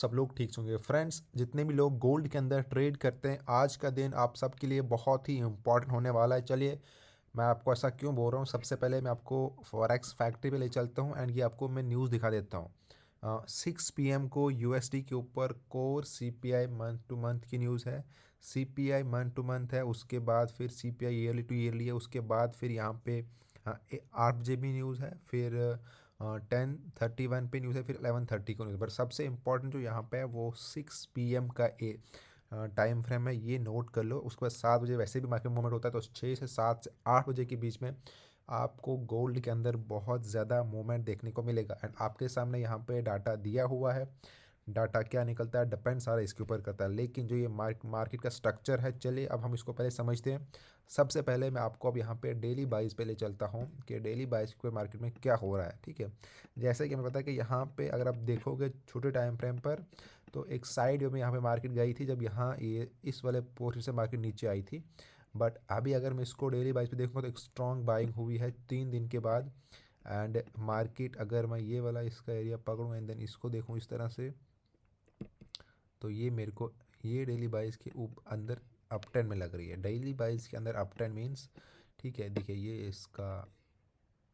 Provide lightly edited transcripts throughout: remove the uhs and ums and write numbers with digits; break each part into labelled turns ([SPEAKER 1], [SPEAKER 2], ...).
[SPEAKER 1] सब लोग ठीक होंगे फ्रेंड्स। जितने भी लोग गोल्ड के अंदर ट्रेड करते हैं, आज का दिन आप सबके लिए बहुत ही इंपॉर्टेंट होने वाला है। चलिए, मैं आपको ऐसा क्यों बोल रहा हूँ। सबसे पहले मैं आपको फॉरेक्स फैक्ट्री पे ले चलता हूँ एंड ये आपको मैं न्यूज़ दिखा देता हूँ। 6 PM को यूएसडी के ऊपर core CPI month two month की न्यूज़ है। सीपीआई मंथ टू मंथ है, उसके बाद फिर सीपीआई ईयरली टू ईयरली है, उसके बाद फिर यहाँ पे 8 JB न्यूज़ है, फिर 10:31 पे न्यूज़ है, फिर 11:30 को न्यूज़। बट सबसे इम्पोर्टेंट जो यहाँ पे है वो 6 PM का टाइम फ्रेम है, ये नोट कर लो। उसके बाद 7 बजे वैसे भी मार्केट मूवमेंट होता है, तो 6 से 7 से 8 बजे के बीच में आपको गोल्ड के अंदर बहुत ज़्यादा मूवमेंट देखने को मिलेगा। एंड आपके सामने यहाँ पे डाटा दिया हुआ है। डाटा क्या निकलता है डिपेंड सारा इसके ऊपर करता है, लेकिन जो ये मार्केट का स्ट्रक्चर है, चलिए अब हम इसको पहले समझते हैं। सबसे पहले मैं आपको अब यहाँ पे डेली बाइज पे ले चलता हूँ कि डेली बाइज पे मार्केट में क्या हो रहा है। ठीक है, जैसे कि हमें पता है कि यहाँ पे अगर आप देखोगे छोटे टाइम फ्रेम पर, तो एक साइड में यहाँ पे मार्केट गई थी जब यहाँ ये इस वाले पोर्शन से मार्केट नीचे आई थी। बट अभी अगर मैं इसको डेली बाइज पे देखूँगा तो एक स्ट्रॉन्ग बाइंग हुई है 3 दिन के बाद। एंड मार्केट अगर मैं ये वाला इसका एरिया पकड़ूँ एंड देन इसको देखूँ इस तरह से, तो ये मेरे को ये डेली बाइस के अंदर अप ट्रेंड में लग रही है। डेली बाइस के अंदर अप ट्रेंड मीन्स, ठीक है, देखिए ये इसका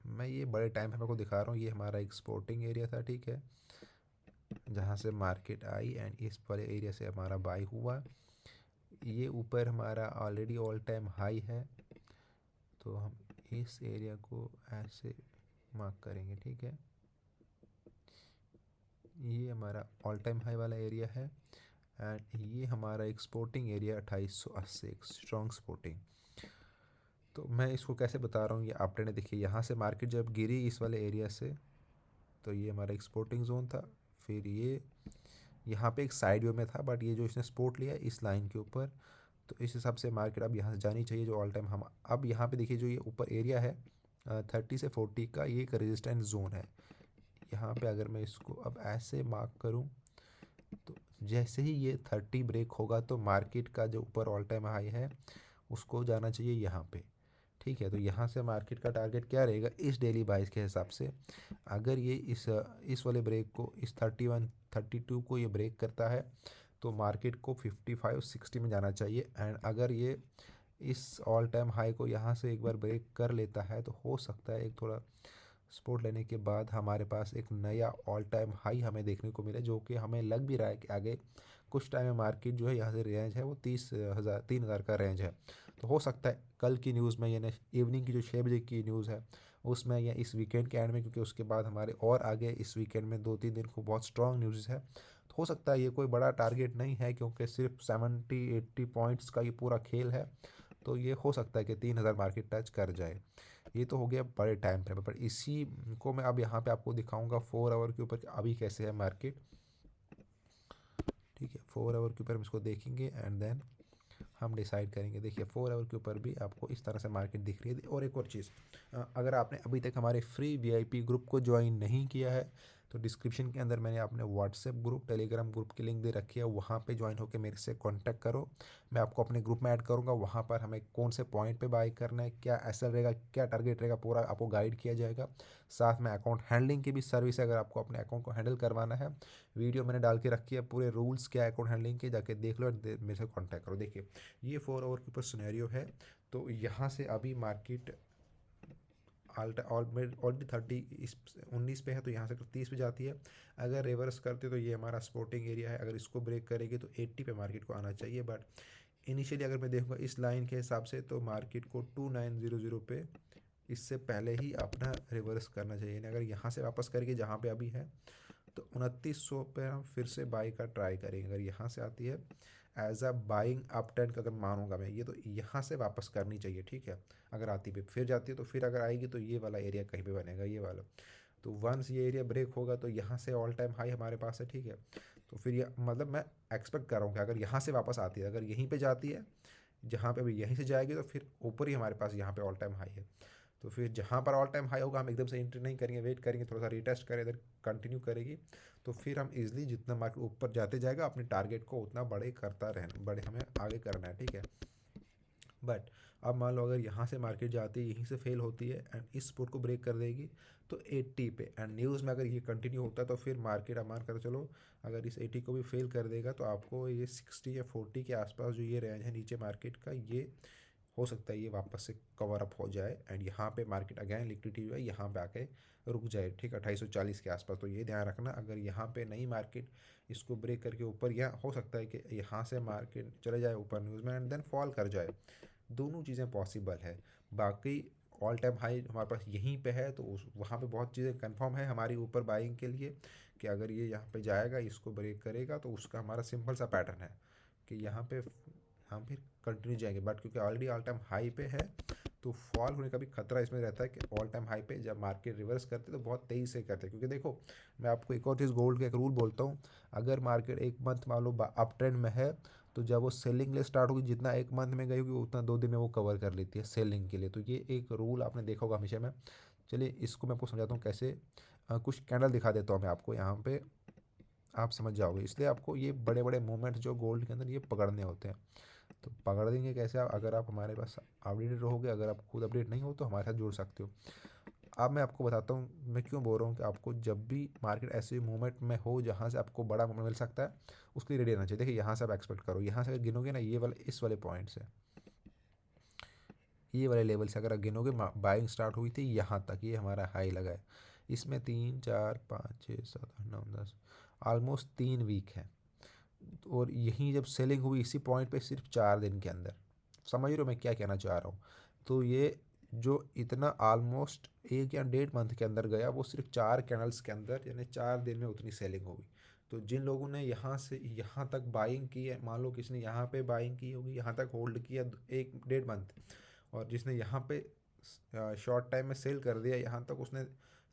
[SPEAKER 1] मैं ये बड़े टाइम पे आपको दिखा रहा हूँ। ये हमारा एक्सपोर्टिंग एरिया था, ठीक है, जहाँ से मार्केट आई एंड इस वाले एरिया से हमारा बाई हुआ। ये ऊपर हमारा ऑलरेडी ऑल टाइम हाई है, तो हम इस एरिया को ऐसे मार्क करेंगे। ठीक है, ये हमारा ऑल टाइम हाई वाला एरिया है एंड ये हमारा एक्सपोर्टिंग एरिया 2880, एक स्ट्रॉन्ग सपोर्टिंग। तो मैं इसको कैसे बता रहा हूँ, ये आप ट्रेंड देखिए, यहाँ से मार्केट जब गिरी इस वाले एरिया से, तो ये हमारा एक्सपोर्टिंग जोन था। फिर ये यहाँ पे एक साइड वे में था, बट ये जो इसने सपोर्ट लिया इस लाइन के ऊपर, तो इस हिसाब से मार्केट अब यहाँ से जानी चाहिए जो ऑल टाइम हम। अब यहाँ पे देखिए जो ये ऊपर एरिया है 30 से 40 का, ये एक रेजिस्टेंस जोन है। यहाँ पे अगर मैं इसको अब ऐसे मार्क करूँ, तो जैसे ही ये 30 ब्रेक होगा तो मार्केट का जो ऊपर ऑल टाइम हाई है उसको जाना चाहिए यहाँ पे। ठीक है, तो यहाँ से मार्केट का टारगेट क्या रहेगा इस डेली बाइस के हिसाब से। अगर ये इस वाले ब्रेक को, इस 31-32 को ये ब्रेक करता है, तो मार्केट को 55-60 में जाना चाहिए। एंड अगर ये इस ऑल टाइम हाई को यहाँ से एक बार ब्रेक कर लेता है, तो हो सकता है एक थोड़ा सपोर्ट लेने के बाद हमारे पास एक नया ऑल टाइम हाई हमें देखने को मिले, जो कि हमें लग भी रहा है कि आगे कुछ टाइम में मार्केट जो है यहाँ से रेंज है वो 30,000 का रेंज है। तो हो सकता है कल की न्यूज़ में, यानी इवनिंग की जो 6 बजे की न्यूज़ है उसमें, या इस वीकेंड के एंड में, क्योंकि उसके बाद हमारे और आगे इस वीकेंड में 2-3 दिन को बहुत स्ट्रॉन्ग न्यूज़ है। तो हो सकता है ये कोई बड़ा टारगेट नहीं है, क्योंकि सिर्फ 70-80 पॉइंट्स का ये पूरा खेल है। तो ये हो सकता है कि 3,000 मार्केट टच कर जाए। ये तो हो गया बड़े टाइम फ्रेम पर। इसी को मैं अब यहाँ पे आपको दिखाऊंगा 4 आवर के ऊपर अभी कैसे है मार्केट। ठीक है, 4 आवर के ऊपर हम इसको देखेंगे एंड देन हम डिसाइड करेंगे। देखिए 4 आवर के ऊपर भी आपको इस तरह से मार्केट दिख रही है। और एक और चीज़, अगर आपने अभी तक हमारे फ्री वीआईपी ग्रुप को ज्वाइन नहीं किया है, तो डिस्क्रिप्शन के अंदर मैंने अपने व्हाट्सएप ग्रुप, टेलीग्राम ग्रुप की लिंक दे रखी है, वहाँ पे ज्वाइन होकर मेरे से कांटेक्ट करो। मैं आपको अपने ग्रुप में ऐड करूँगा। वहाँ पर हमें कौन से पॉइंट पे बाय करना है, क्या ऐसा रहेगा, क्या टारगेट रहेगा, पूरा आपको गाइड किया जाएगा। साथ में अकाउंट हैंडलिंग की भी सर्विस है, अगर आपको अपने अकाउंट को हैंडल करवाना है। वीडियो मैंने डाल के रखी है, पूरे रूल्स क्या है अकाउंट हैंडलिंग के, जाके देख लो, मेरे से कॉन्टैक्ट करो। देखिए ये 4 आवर के ऊपर सिनेरियो है। तो यहाँ से अभी मार्केट ऑलरेडी 19 पे है, तो यहाँ से 30 पे जाती है। अगर रिवर्स करते तो ये हमारा सपोर्टिंग एरिया है, अगर इसको ब्रेक करेगी तो 80 पे मार्केट को आना चाहिए। बट इनिशियली अगर मैं देखूँगा इस लाइन के हिसाब से, तो मार्केट को 2900 पे इससे पहले ही अपना रिवर्स करना चाहिए। यानी अगर यहाँ से वापस करके जहाँ पे अभी है, तो 2900 पे हम फिर से बाई का ट्राई करेंगे। अगर यहाँ से आती है as a buying up trend का अगर मानूंगा मैं ये, तो यहाँ से वापस करनी चाहिए। ठीक है, अगर आती भी फिर जाती है, तो फिर अगर आएगी तो ये वाला एरिया कहीं पे बनेगा, ये वाला। तो वंस ये एरिया ब्रेक होगा तो यहाँ से ऑल टाइम हाई हमारे पास है। ठीक है, तो फिर ये मतलब मैं एक्सपेक्ट कर रहा हूँ कि अगर यहाँ से वापस आती है, अगर यहीं पर जाती है जहाँ पे भी, यहीं से जाएगी, तो फिर ऊपर ही हमारे पास यहाँ पे ऑल टाइम हाई है। तो फिर जहाँ पर ऑल टाइम हाई होगा हम एकदम से एंट्री नहीं करेंगे, वेट करेंगे, थोड़ा सा रिटेस्ट करें, इधर कंटिन्यू करेगी, तो फिर हम इजीली जितना मार्केट ऊपर जाते जाएगा अपने टारगेट को उतना बड़े करता रहना, बड़े हमें आगे करना है। ठीक है, बट अब मान लो अगर यहाँ से मार्केट जाती है, यहीं से फेल होती है एंड इस सपोर्ट को ब्रेक कर देगी तो 80 पे, एंड न्यूज़ में अगर ये कंटिन्यू होता है तो फिर मार्केट, अब मान कर चलो अगर इस 80 को भी फेल कर देगा तो आपको ये 60 या 40 के आसपास जो ये रेंज है नीचे मार्केट का, ये हो सकता है ये वापस से कवर अप हो जाए एंड यहाँ पे मार्केट अगेन लिक्विडिटी जो है यहाँ पे आके रुक जाए, ठीक है, 2840 के आसपास। तो ये ध्यान रखना, अगर यहाँ पे नई मार्केट इसको ब्रेक करके ऊपर, या हो सकता है कि यहाँ से मार्केट चले जाए ऊपर न्यूज़ में एंड देन फॉल कर जाए, दोनों चीज़ें पॉसिबल है। बाकी ऑल टाइम हाई हमारे पास यहीं पे है तो उस वहाँ पे बहुत चीज़ें कंफर्म है हमारी ऊपर बाइंग के लिए कि अगर ये यहाँ पे जाएगा, इसको ब्रेक करेगा तो उसका हमारा सिंपल सा पैटर्न है कि यहाँ पे हम फिर कंटिन्यू जाएंगे, बट क्योंकि ऑलरेडी ऑल टाइम हाई पे है तो फॉल होने का भी खतरा इसमें रहता है कि ऑल टाइम हाई पे जब मार्केट रिवर्स करते तो बहुत तेज़ी से करते हैं। क्योंकि देखो मैं आपको एक और चीज़ गोल्ड का एक रूल बोलता हूँ, अगर मार्केट एक मंथ मान लो अप ट्रेंड में है तो जब वो सेलिंग ले स्टार्ट होगी, जितना एक मंथ में गई होगी उतना 2 दिन में वो कवर कर लेती है सेलिंग के लिए। तो ये एक रूल आपने देखा होगा हमेशा में। चलिए इसको मैं आपको समझाता हूँ कैसे। कुछ कैंडल दिखा देता हूँ मैं आपको यहाँ पे, आप समझ जाओगे। इसलिए आपको ये बड़े बड़े मूवमेंट जो गोल्ड के अंदर ये पकड़ने होते हैं। तो पकड़ देंगे कैसे आप, अगर आप हमारे पास अपडेटेड रहोगे, अगर आप खुद अपडेट नहीं हो तो हमारे साथ जुड़ सकते हो। अब मैं आपको बताता हूँ मैं क्यों बोल रहा हूँ कि आपको जब भी मार्केट ऐसे मूवमेंट में हो जहाँ से आपको बड़ा मूवमेंट मिल सकता है उसके लिए रेडी रहना चाहिए। देखिए यहाँ से आप एक्सपेक्ट करो, यहाँ से अगर गिनोगे ना ये वाले इस वाले पॉइंट से, ये वाले लेवल से अगर आप गिनोगे, बाइंग स्टार्ट हुई थी यहाँ तक, ये हमारा हाई लगा है। इसमें 3 4 5 6 7 8 9 10 ऑलमोस्ट 3 वीक है। और यहीं जब सेलिंग हुई इसी पॉइंट पे सिर्फ 4 दिन के अंदर, समझ रहे हो मैं क्या कहना चाह रहा हूँ। तो ये जो इतना ऑलमोस्ट 1 या 1.5 मंथ के अंदर गया वो सिर्फ 4 कैंडल्स के अंदर, यानी 4 दिन में उतनी सेलिंग होगी। तो जिन लोगों ने यहाँ से यहाँ तक बाइंग की है, मान लो किसी ने यहाँ पे बाइंग की होगी, यहाँ तक होल्ड किया 1 1.5 मंथ, और जिसने यहाँ पे शॉर्ट टाइम में सेल कर दिया यहाँ तक, उसने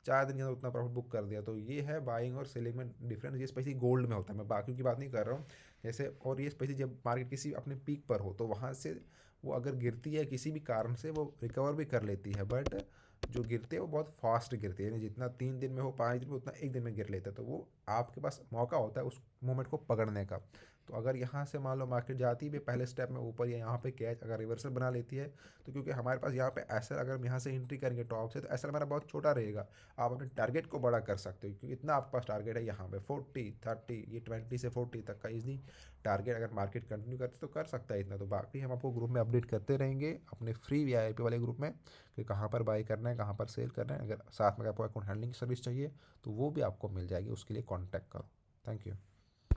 [SPEAKER 1] 4 दिन के अंदर उतना प्रॉफिट बुक कर दिया। तो ये है बाइंग और सेलिंग में डिफरेंस। ये स्पेशली गोल्ड में होता है, मैं बाकी की बात नहीं कर रहा हूँ जैसे। और ये स्पेशली जब मार्केट किसी अपने पीक पर हो तो वहाँ से वो अगर गिरती है किसी भी कारण से वो रिकवर भी कर लेती है, बट जो गिरते हैं वो बहुत फास्ट गिरती है, यानी जितना 3 दिन में हो 5 दिन में उतना 1 दिन में गिर लेता है। तो वो आपके पास मौका होता है उस मोमेंट को पकड़ने का। तो अगर यहाँ से मान लो मार्केट जाती है पहले स्टेप में ऊपर या यहाँ पे कैच अगर रिवर्सल बना लेती है, तो क्योंकि हमारे पास यहाँ पे एसएल अगर हम यहाँ से एंट्री करेंगे टॉप से तो एसएल हमारा बहुत छोटा रहेगा। आप अपने टारगेट को बड़ा कर सकते हो क्योंकि इतना आपके पास टारगेट है यहाँ पे 40 30, ये 20 से 40 तक का इजली टारगेट अगर मार्केट कंटिन्यू करते तो कर सकता है इतना। तो बाकी हम आपको ग्रुप में अपडेट करते रहेंगे अपने फ्री वीआईपी वाले ग्रुप में कि कहाँ पर बाई करना है, कहाँ पर सेल करना है। अगर साथ में आपको अकाउंट हैंडलिंग की सर्विस चाहिए तो वो भी आपको मिल जाएगी, उसके लिए कॉन्टैक्ट करो। Thank you.